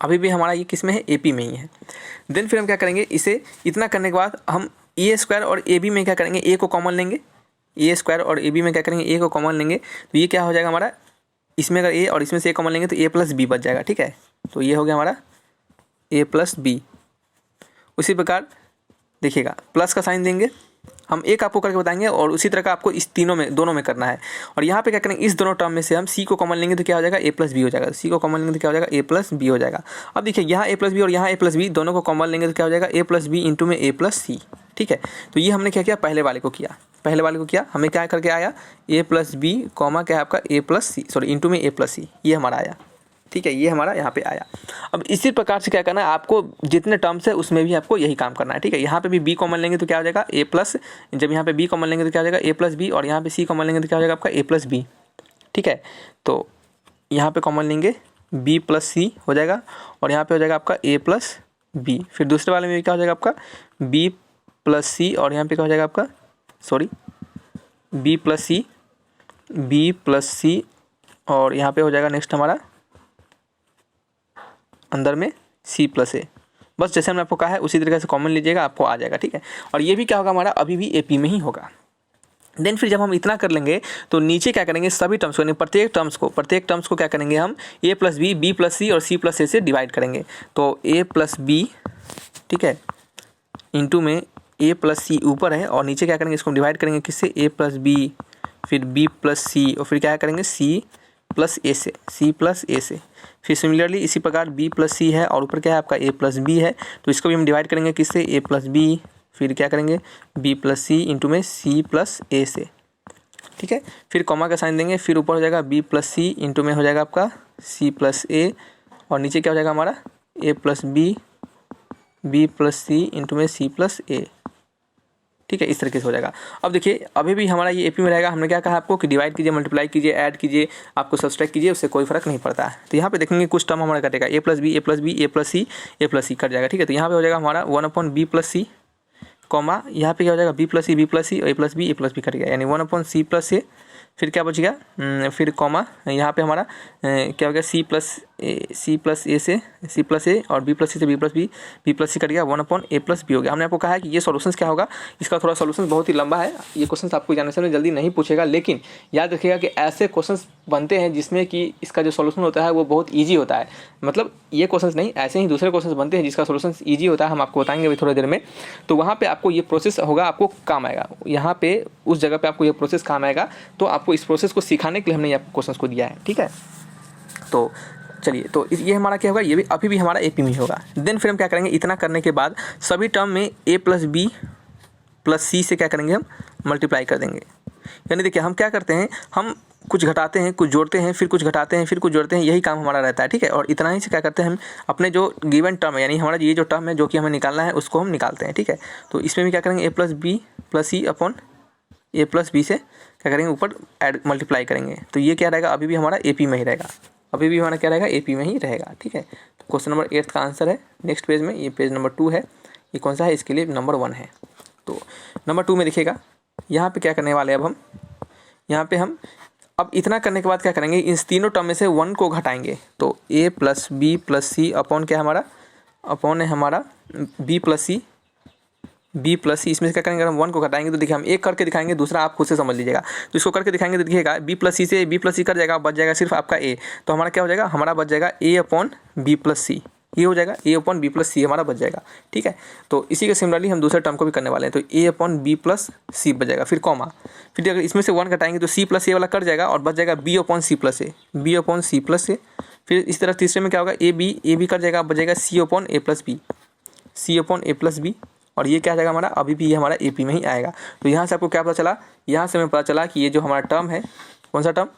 अभी भी हमारा ये किस में है, एपी में ही है। देन फिर हम क्या करेंगे, इसे इतना करने के बाद हम ए स्क्वायर और ए बी में क्या करेंगे, ए को कॉमन लेंगे, ए स्क्वायर और ए बी में क्या करेंगे, ए को कॉमन लेंगे, तो ये क्या हो जाएगा हमारा, इसमें अगर ए और इसमें से ए कॉमन लेंगे तो ए प्लस बी बच जाएगा, ठीक है। तो ये हो गया हमारा ए प्लस बी। उसी प्रकार देखिएगा प्लस का साइन देंगे, हम एक आपको करके बताएंगे और उसी तरह का आपको इस तीनों में दोनों में करना है। और यहाँ पे क्या करेंगे, इस दोनों टर्म में से हम सी को कॉमन लेंगे तो क्या हो जाएगा, ए प्लस बी हो जाएगा, सी को कॉमन लेंगे तो क्या हो जाएगा, ए प्लस बी हो जाएगा। अब देखिए यहाँ ए प्लस बी और यहाँ ए प्लस बी दोनों को कॉमन लेंगे तो क्या हो जाएगा, ए प्लस बी इंटू में ए प्लस सी, ठीक है। तो ये हमने क्या किया, पहले वाले को किया, पहले वाले को किया, हमें क्या करके आया, ए प्लस बी कॉमा क्या है आपका, ए प्लस सी, सॉरी इंटू में ए प्लस सी, ये हमारा आया, ठीक है। ये हमारा यहाँ पे आया। अब इसी प्रकार से क्या करना है, आपको जितने टर्म्स है उसमें भी आपको यही काम करना है, ठीक है। यहाँ पे भी बी कॉमन लेंगे तो क्या हो जाएगा, ए प्लस, जब यहाँ पे बी कॉमन लेंगे तो क्या हो जाएगा, ए प्लस बी, और यहाँ पे सी कॉमन लेंगे तो क्या हो जाएगा आपका, ए प्लस बी, ठीक है। तो यहाँ पे कॉमन लेंगे बी प्लस सी हो जाएगा, और यहाँ पे हो जाएगा आपका ए प्लस बी। फिर दूसरे वाले में भी क्या हो जाएगा आपका, बी प्लस सी, और यहाँ पे क्या हो जाएगा आपका, सॉरी बी प्लस सी, बी प्लस सी, और यहाँ पे हो जाएगा नेक्स्ट हमारा अंदर में सी प्लस ए। बस जैसे हमने आपको कहा है उसी तरीके से कॉमन लीजिएगा, आपको आ जाएगा, ठीक है। और ये भी क्या होगा हमारा, अभी भी एपी में ही होगा। देन फिर जब हम इतना कर लेंगे तो नीचे क्या करेंगे, सभी टर्म्स को, प्रत्येक टर्म्स को क्या करेंगे हम, ए प्लस बी, बी प्लस सी और सी प्लस ए से डिवाइड करेंगे। तो ए प्लस बी, ठीक है, इंटू में ए प्लस सी ऊपर है, और नीचे क्या करेंगे, इसको डिवाइड करेंगे किससे, ए प्लस बी, फिर बी प्लस सी, और फिर क्या करेंगे, सी प्लस ए से, सी प्लस ए से। फिर सिमिलरली इसी प्रकार बी प्लस सी है और ऊपर क्या है आपका ए प्लस बी है, तो इसको भी हम डिवाइड करेंगे किससे, ए प्लस बी, फिर क्या करेंगे बी प्लस सी इंटू में सी प्लस ए से, ठीक है। फिर कॉमा का साइन देंगे, फिर ऊपर हो जाएगा बी प्लस सी इंटू में हो जाएगा आपका सी प्लस ए, और नीचे क्या हो जाएगा हमारा ए प्लस बी, बी प्लस सी इंटू में सी प्लस ए, ठीक है। इस तरीके से हो जाएगा। अब देखिए अभी भी हमारा ये एपी में रहेगा। हमने क्या कहा आपको कि डिवाइड कीजिए, मल्टीप्लाई कीजिए, ऐड कीजिए, आपको सब्सट्रैक्ट कीजिए, उससे कोई फर्क नहीं पड़ता है। तो यहाँ पे देखेंगे कुछ टर्म हमारा कटेगा, ए प्लस बी, ए प्लस बी, ए प्लस सी, ए प्लस सी कट जाएगा, ठीक है। तो यहाँ पे हो जाएगा हमारा 1/b प्लस सी, कॉमा यहाँ पे क्या हो जाएगा बी प्लस सी, बी प्लस सी, और ए प्लस बी कट गया, यानी 1/c प्लस ए, फिर क्या बच गया, फिर कॉमा यहाँ पे हमारा क्या हो गया सी प्लस ए से सी प्लस ए, और बी प्लस सी से बी प्लस सी कट गया, 1/a प्लस बी हो गया। हमने आपको कहा है कि ये सॉल्यूशंस क्या होगा, इसका थोड़ा सॉल्यूशन बहुत ही लंबा है, ये क्वेश्चन आपको एग्जामिनेशन में जल्दी नहीं पूछेगा, लेकिन याद रखिएगा कि ऐसे क्वेश्चन बनते हैं जिसमें कि इसका जो सॉल्यूशन होता है वो बहुत ईजी होता है। मतलब ये क्वेश्चन नहीं, ऐसे ही दूसरे क्वेश्चन बनते हैं जिसका सॉल्यूशन ईजी होता है, हम आपको बताएंगे अभी थोड़ी देर में। तो वहाँ पे आपको ये प्रोसेस होगा, आपको काम आएगा, यहाँ पे उस जगह पे आपको ये प्रोसेस काम आएगा। तो आपको इस प्रोसेस को सिखाने के लिए हमने ये क्वेश्चन को दिया है, ठीक है। तो चलिए, तो ये हमारा क्या होगा, ये भी अभी भी हमारा एपी में होगा। देन फिर हम क्या करेंगे, इतना करने के बाद सभी टर्म में ए प्लस बी प्लस सी से क्या करेंगे, हम मल्टीप्लाई कर देंगे। यानी देखिए हम क्या करते हैं, हम कुछ घटाते हैं, कुछ जोड़ते हैं, फिर कुछ घटाते हैं, फिर कुछ जोड़ते हैं, यही काम हमारा रहता है, ठीक है। और इतना ही से क्या करते हैं, हम अपने जो गिवन टर्म है, यानी हमारा ये जो टर्म है जो कि हमें निकालना है उसको हम निकालते हैं, ठीक है। तो इसमें भी क्या करेंगे, ए plus B plus C upon a plus B से क्या करेंगे, ऊपर ऐड मल्टीप्लाई करेंगे। तो ये क्या रहेगा, अभी भी हमारा एपी में ही रहेगा, अभी भी हमारा क्या रहेगा, एपी में ही रहेगा, ठीक है। तो क्वेश्चन नंबर 8 का आंसर है नेक्स्ट पेज में, ये पेज नंबर 2 है, ये कौन सा है, इसके लिए नंबर 1 है। तो नंबर 2 में देखिएगा, यहाँ पे क्या करने वाले, अब हम यहाँ पे हम अब इतना करने के बाद क्या करेंगे, इन तीनों टर्म में से 1 को घटाएंगे। तो ए प्लस बी प्लस सी अपॉन क्या हमारा, अपॉन है हमारा बी प्लस सी, बी प्लस सी, इसमें से क्या करेंगे, हम 1 को घटाएंगे। तो देखिए हम एक करके दिखाएंगे, दूसरा आप खुद से समझ लीजिएगा। तो इसको करके दिखाएंगे तो देखिएगा बी प्लस सी से बी प्लस सी कट जाएगा, बच जाएगा सिर्फ आपका ए। तो हमारा क्या हो जाएगा, हमारा बच जाएगा ए अपॉन बी प्लस सी, ये हो जाएगा ए अपॉन बी प्लस सी हमारा बच जाएगा, ठीक है। तो इसी के सिमिलरली हम दूसरे टर्म को भी करने वाले हैं। तो ए अपॉन बी प्लस सी बच जाएगा, फिर कॉमा, फिर अगर इसमें से 1 घटाएंगे तो सी प्लस ए वाला कट जाएगा और बच जाएगा बी अपॉन सी प्लस ए, बी अपॉन सी प्लस ए। फिर इस तरह तीसरे में क्या होगा, ए बी कट जाएगा, बच जाएगा सी upon a plus B, C upon a plus B. और ये क्या आ जाएगा हमारा, अभी भी ये हमारा एपी में ही आएगा। तो यहाँ से आपको क्या पता चला, यहाँ से हमें पता चला कि ये जो हमारा टर्म है, कौन सा टर्म,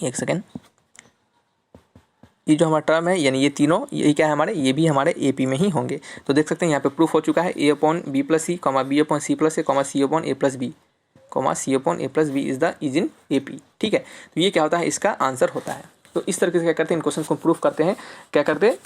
एक सेकेंड, ये जो हमारा टर्म है यानी ये तीनों, ये क्या है हमारे, ये भी हमारे एपी में ही होंगे। तो देख सकते हैं यहाँ पे प्रूफ हो चुका है, a upon b plus c, comma b upon c plus a, comma c upon a plus b, comma c upon a plus b is in AP, ठीक है। तो ये क्या होता है, इसका आंसर होता है। तो इस तरीके से क्या करते हैं, इन क्वेश्चन को प्रूफ करते हैं, क्या करते हैं,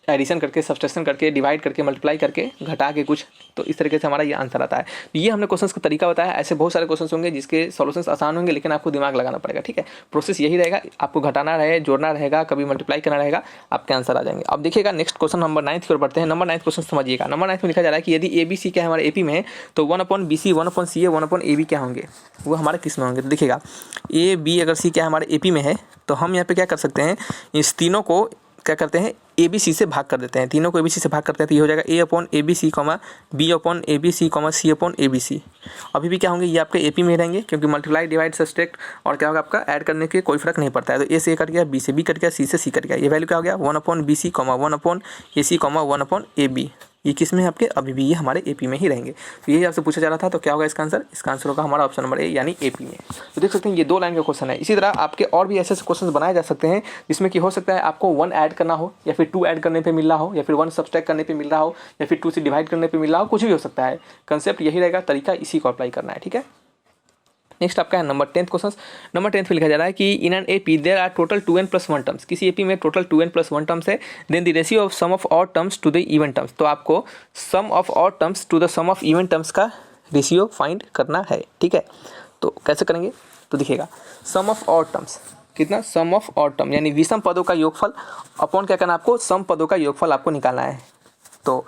एडिशन करके, सब्सट्रैक्शन करके, डिवाइड करके, मल्टीप्लाई करके, घटा के कुछ, तो इस तरीके से हमारा ये आंसर आता है। तो ये हमने क्वेश्चंस का तरीका बताया। ऐसे बहुत सारे क्वेश्चंस होंगे जिसके सॉल्यूशंस आसान होंगे, लेकिन आपको दिमाग लगाना पड़ेगा, ठीक है। प्रोसेस यही रहेगा, आपको घटाना रहे, जोड़ना रहेगा, कभी मल्टीप्लाई करना रहेगा, आपके आंसर आ जाएंगे। अब देखिएगा नेक्स्ट क्वेश्चन नंबर 9 की ओर बढ़ते हैं। नंबर 9 क्वेश्चन समझिएगा। नंबर 9 में लिखा जा रहा है कि यदि ABC क्या है हमारे AP में है, तो 1/BC 1/CA 1/AB क्या होंगे, वो हमारे किस में होंगे। तो देखिएगा AB अगर C क्या है हमारे AP में है, तो हम यहाँ पे क्या कर सकते हैं, इस तीनों को क्या करते हैं, ABC से भाग कर देते हैं। तीनों को ABC से भाग करते हैं तो ये हो जाएगा A/ABC, B/ABC, C/ABC। अभी भी क्या होंगे, ये आपके AP में रहेंगे, क्योंकि मल्टीप्लाई, डिवाइड, सब्सट्रैक्ट और क्या होगा आपका ऐड करने के कोई फर्क नहीं पड़ता है। तो A से A कट गया, B से B कट गया, C से C कट गया। ये वैल्यू क्या हो गया, 1/BC, 1/AC, 1/AB। ये किस में है आपके, अभी भी ये हमारे AP में ही रहेंगे। तो यही आपसे पूछा जा रहा था, तो क्या होगा इसका आंसर, इसका आंसर होगा हमारा ऑप्शन नंबर A यानी AP में। तो देख सकते हैं ये 2 लाइन का क्वेश्चन है। इसी तरह आपके और भी ऐसे क्वेश्चन बनाए जा सकते हैं जिसमें कि हो सकता है आपको 1 ऐड करना हो, या फिर 2 ऐड करने पे मिल रहा हो, या फिर 1 सब्सट्रैक्ट करने पे मिल रहा हो, या फिर 2 से डिवाइड करने पे मिल रहा हो, कुछ भी हो सकता है। कंसेप्ट यही रहेगा, तरीका इसी को अप्लाई करना है, ठीक है। नेक्स्ट आपका है नंबर 10 क्वेश्चन। नंबर 10 में लिखा जा रहा है कि in an AP there are total 2n + 1 terms. किसी AP में टोटल 2n + 1 टर्म्स है, then the ratio of sum of odd terms to the even terms. तो आपको sum of odd terms to the sum of even terms का ratio find करना है, ठीक है। तो कैसे करेंगे, तो देखिएगा सम ऑफ ऑड टर्म्स कितना, सम ऑफ ऑड टर्म यानी विषम पदों का योगफल अपॉन क्या करना, आपको सम पदों का योगफल आपको निकालना है। तो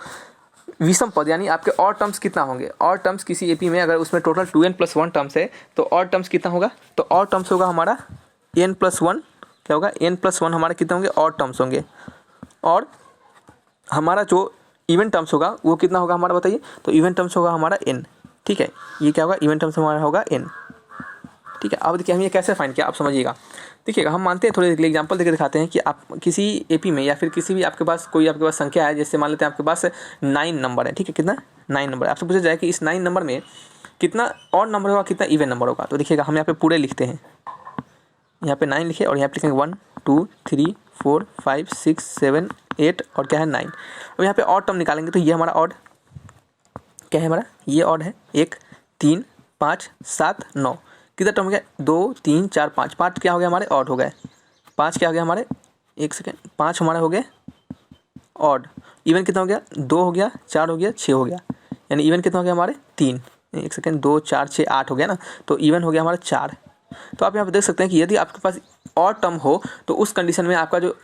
विषम पद यानी आपके और टर्म्स कितना होंगे, और टर्म्स किसी AP में अगर उसमें टोटल 2n + 1 टर्म्स है, तो और टर्म्स कितना होगा, तो और टर्म्स होगा हमारा n + 1, क्या होगा n + 1 हमारे कितने होंगे, और टर्म्स होंगे। और हमारा जो इवन टर्म्स होगा वो कितना होगा हमारा, बताइए। तो इवन टर्म्स होगा हमारा n, ठीक है। ये क्या होगा, इवन टर्म्स हमारा होगा n, ठीक है। अब देखिए हम ये कैसे फाइंड किया, आप समझिएगा। देखिएगा हम मानते हैं, थोड़ी देर एग्जांपल देकर दिखाते हैं कि आप किसी AP में या फिर किसी भी आपके पास कोई आपके पास संख्या है, जैसे मान लेते हैं आपके पास 9 नंबर है, ठीक है। कितना, 9 नंबर। आपसे पूछा जाए कि इस 9 नंबर में कितना ऑड नंबर होगा, कितना इवन नंबर होगा। तो देखिएगा हम यहाँ पे पूरे लिखते हैं, यहाँ पे 9 लिखे और यहाँ पे लिखेंगे 1 2 3 4 5 6 7 8 और क्या है 9। अब यहाँ पे ऑड टर्म निकालेंगे, तो ये हमारा ऑड क्या है, हमारा ये ऑड है 1 3 5 7 9। कितना टर्म हो गया, 2 3 4 5, 5 क्या हो गया हमारे, ऑड हो गए। 5 क्या हो गया हमारे, एक सेकेंड, 5 हमारे हो गए ऑड। इवन कितना हो गया, 2 हो गया, 4 हो गया, 6 हो गया, यानी इवन कितना हो गया हमारे 3। एक सेकेंड, 2 4 6 8 हो गया ना, तो इवन हो गया हमारा 4। तो आप यहाँ पर देख सकते हैं कि यदि आपके पास ऑड टर्म हो तो उस कंडीशन में आपका जो,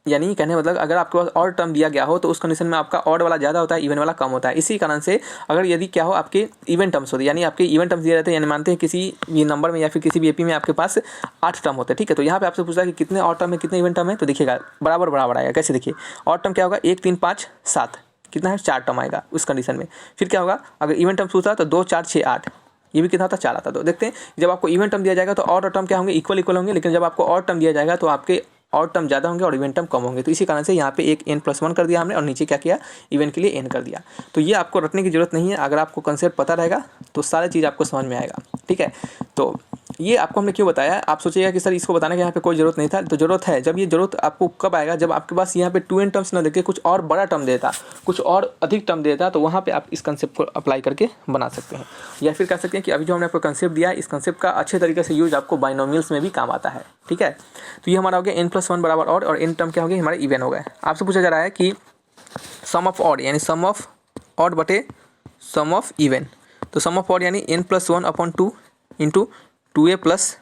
यानी कहने मतलब अगर आपके पास ऑड टर्म दिया गया हो तो उस कंडीशन में आपका ऑड वाला ज़्यादा होता है, इवन वाला कम होता है। इसी कारण से अगर यदि क्या हो, आपके इवन टर्म्स होते, यानी आपके इवन टर्म्स दिए रहते हैं, यानी मानते हैं किसी भी नंबर में या फिर किसी भी AP में आपके पास 8 टर्म होते हैं, ठीक है। तो यहाँ पे आपसे पूछा है कि कितने ऑड टर्म है, कितने इवन टर्म है। तो देखिएगा बराबर बराबर आएगा। कैसे, देखिए ऑड टर्म क्या होगा, 1 3 5 7, कितना है 4 टर्म आएगा उस कंडीशन में। फिर क्या होगा, अगर इवन टर्म पूछता तो 2 4 6 8, ये भी कितना था, 4 आता। तो देखते हैं जब आपको इवन टर्म दिया जाएगा तो ऑड और टर्म क्या होंगे, इक्वल होंगे, लेकिन जब आपको ऑड टर्म दिया जाएगा तो आपके और टर्म ज़्यादा होंगे और इवन टर्म कम होंगे। तो इसी कारण से यहाँ पे एक n + 1 कर दिया हमने और नीचे क्या किया, इवन के लिए n कर दिया। तो ये आपको रटने की जरूरत नहीं है, अगर आपको कंसेप्ट पता रहेगा तो सारी चीज़ आपको समझ में आएगा, ठीक है। तो ये आपको हमने क्यों बताया, आप सोचिएगा कि सर इसको बताने के यहाँ पे कोई ज़रूरत नहीं था, तो ज़रूरत है। जब ये ज़रूरत आपको कब आएगा, जब आपके पास यहाँ पे 2n टर्म्स ना देके कुछ और बड़ा टर्म देता, कुछ और अधिक टर्म देता, तो वहाँ पे आप इस कंसेप्ट को अप्लाई करके बना सकते हैं। या फिर कह सकते हैं कि अभी जो हमने आपको कंसेप्ट दिया है, इस कंसेप्ट का अच्छे तरीके से यूज आपको बाइनोमियल्स में भी काम आता है, ठीक है। तो ये हमारा हो गया n + 1 बराबर ऑड, और n टर्म क्या हो गया हमारे इवन हो गए। आपसे पूछा जा रहा है कि सम ऑफ ऑड यानी सम ऑफ ऑड बटे सम ऑफ इवन। तो सम ऑफ ऑड यानी n + 1/2 into 2a +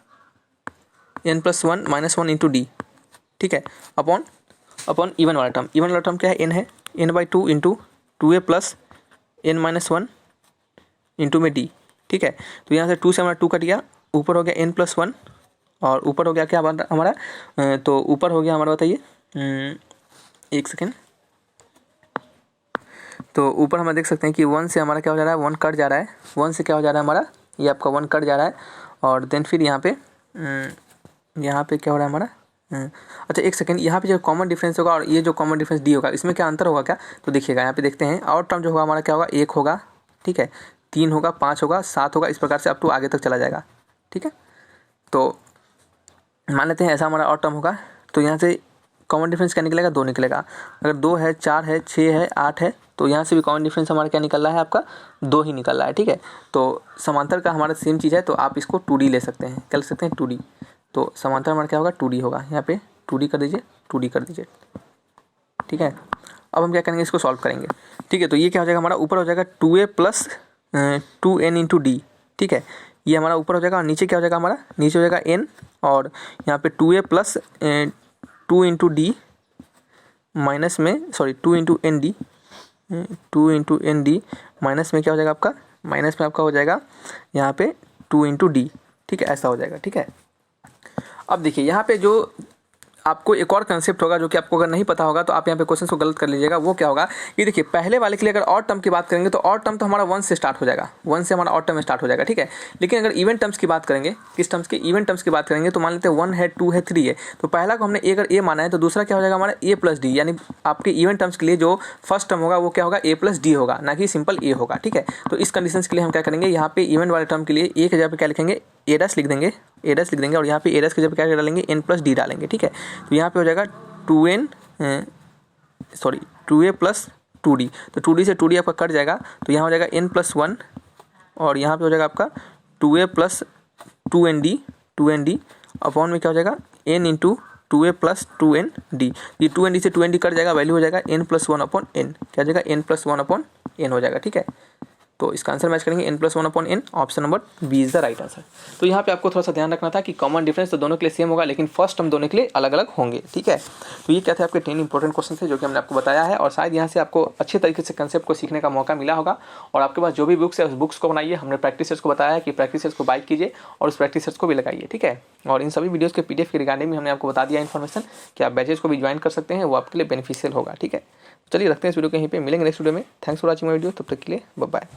n + 1 - 1 into d, ठीक है, अपॉन इवन वाला टर्म। इवन वाला टर्म क्या है, n है, n/2 into 2a + n - 1 into में d, ठीक है। तो यहाँ से 2 से हमारा 2 कट गया, ऊपर हो गया n + 1 और ऊपर हो गया क्या हमारा, तो ऊपर हो गया हमारा, बताइए एक सेकेंड। तो ऊपर हम देख सकते हैं कि 1 से हमारा क्या हो जा रहा है, 1 कट जा रहा है, 1 से क्या हो जा रहा है हमारा, ये आपका 1 कट जा रहा है। और देन फिर यहाँ पे क्या हो रहा है हमारा, अच्छा एक सेकंड, यहाँ पे जो कॉमन डिफरेंस होगा और ये जो कॉमन डिफरेंस डी होगा, इसमें क्या अंतर होगा क्या, तो देखिएगा यहाँ पे देखते हैं। और टर्म जो होगा हमारा क्या होगा, 1 होगा, ठीक है, 3 होगा, 5 होगा, 7 होगा, इस प्रकार से अप टू आगे तक चला जाएगा, ठीक है। तो मान लेते हैं ऐसा हमारा और टर्म होगा, तो यहाँ से कॉमन डिफरेंस क्या निकलेगा, 2 निकलेगा। अगर 2 है, 4 है, 6 है, 8 है, तो यहाँ से भी कॉमन डिफरेंस हमारा क्या निकल रहा है, आपका 2 ही निकल रहा है, ठीक है। तो समांतर का हमारा सेम चीज़ है, तो आप इसको 2D ले सकते हैं, क्या ले सकते हैं, 2D। तो समांतर हमारा क्या होगा, 2D होगा, यहाँ पे 2D कर दीजिए, 2D कर दीजिए, ठीक है। अब हम क्या करेंगे, इसको सॉल्व करेंगे, ठीक है। तो ये क्या हो जाएगा हमारा, ऊपर हो जाएगा 2a plus 2n into D, ठीक है। ये हमारा ऊपर हो जाएगा और नीचे क्या हो जाएगा हमारा, नीचे हो जाएगा n, और यहाँ पे 2a plus 2 into d minus में, sorry 2 into n d, 2 into n d minus में क्या हो जाएगा आपका, माइनस में आपका हो जाएगा यहाँ पे 2 इंटू डी, ठीक है, ऐसा हो जाएगा, ठीक है। अब देखिए यहाँ पे जो आपको एक और कंसेप्ट होगा जो कि आपको अगर नहीं पता होगा तो आप यहाँ पे क्वेश्चन को गलत कर लीजिएगा। वो क्या होगा, ये देखिए पहले वाले के लिए अगर और टर्म की बात करेंगे तो और टर्म तो हमारा 1 से स्टार्ट हो जाएगा, 1 से हमारा और टर्म स्टार्ट हो जाएगा, ठीक है। लेकिन अगर इवन टर्म्स की बात करेंगे, किस टर्म्स की, इवन टर्म्स की बात करेंगे, तो मान लेते हैं 1 है, 2 है, 3 है, तो पहला को हमने अगर ए माना है तो दूसरा क्या हो जाएगा हमारा ए प्लस डी, यानी आपके इवन टर्म्स के लिए जो फर्स्ट टर्म होगा वो क्या होगा, ए प्लस डी होगा, ना कि सिंपल ए होगा, ठीक है। तो इस कंडीशन के लिए हम क्या करेंगे, यहाँ पे इवन वाले टर्म के लिए ए की जगह पे क्या लिखेंगे, ए डैश लिख देंगे, ए डैश लिख देंगे, और यहाँ पे ए डैश की जगह क्या डालेंगे, एन प्लस डी डालेंगे, ठीक है। तो यहाँ पे हो जाएगा 2a प्लस 2d, तो 2d से 2d आपका कट जाएगा, तो यहाँ हो जाएगा n प्लस 1, और यहाँ पे हो जाएगा आपका 2a प्लस 2nd अपॉन में क्या हो जाएगा n into 2a plus 2nd, ये 2nd से 2nd कट जाएगा, वैल्यू हो जाएगा n प्लस 1 अपॉन n, क्या हो जाएगा n प्लस 1 अपॉन n हो जाएगा, ठीक है। तो इसका आंसर मैच करेंगे n plus 1 upon n, option number B is the right answer. तो यहाँ पे आपको थोड़ा सा ध्यान रखना था कि कॉमन डिफरेंस तो दोनों के लिए सेम होगा, लेकिन फर्स्ट टर्म दोनों के लिए अलग अलग होंगे, ठीक है। तो ये क्या थे आपके 10 इंपॉर्टेंट क्वेश्चन थे जो कि हमने आपको बताया है, और शायद यहाँ से आपको अच्छे तरीके से कंसेप्ट को सीखने का मौका मिला होगा। और आपके पास जो भी बुक्स है उस बुक्स को बनाइए, हमने प्रैक्टिस सेट्स को बताया है कि प्रैक्टिस सेट्स को बाय कीजिए और उस प्रैक्टिस सेट्स को भी लगाइए, ठीक है। और इन सभी वीडियोज़ के PDF के रिगार्डिंग में हमने आपको बता दिया इन्फॉर्मेशन कि आप बैचेज को भी ज्वाइन कर सकते हैं, वो आपके लिए बेनिफिशियल होगा, ठीक है। चलिए रखते हैं इस वीडियो को यहीं पे, मिलेंगे नेक्स्ट वीडियो में। Thanks for watching my video, तब तक के लिए बाय बाय।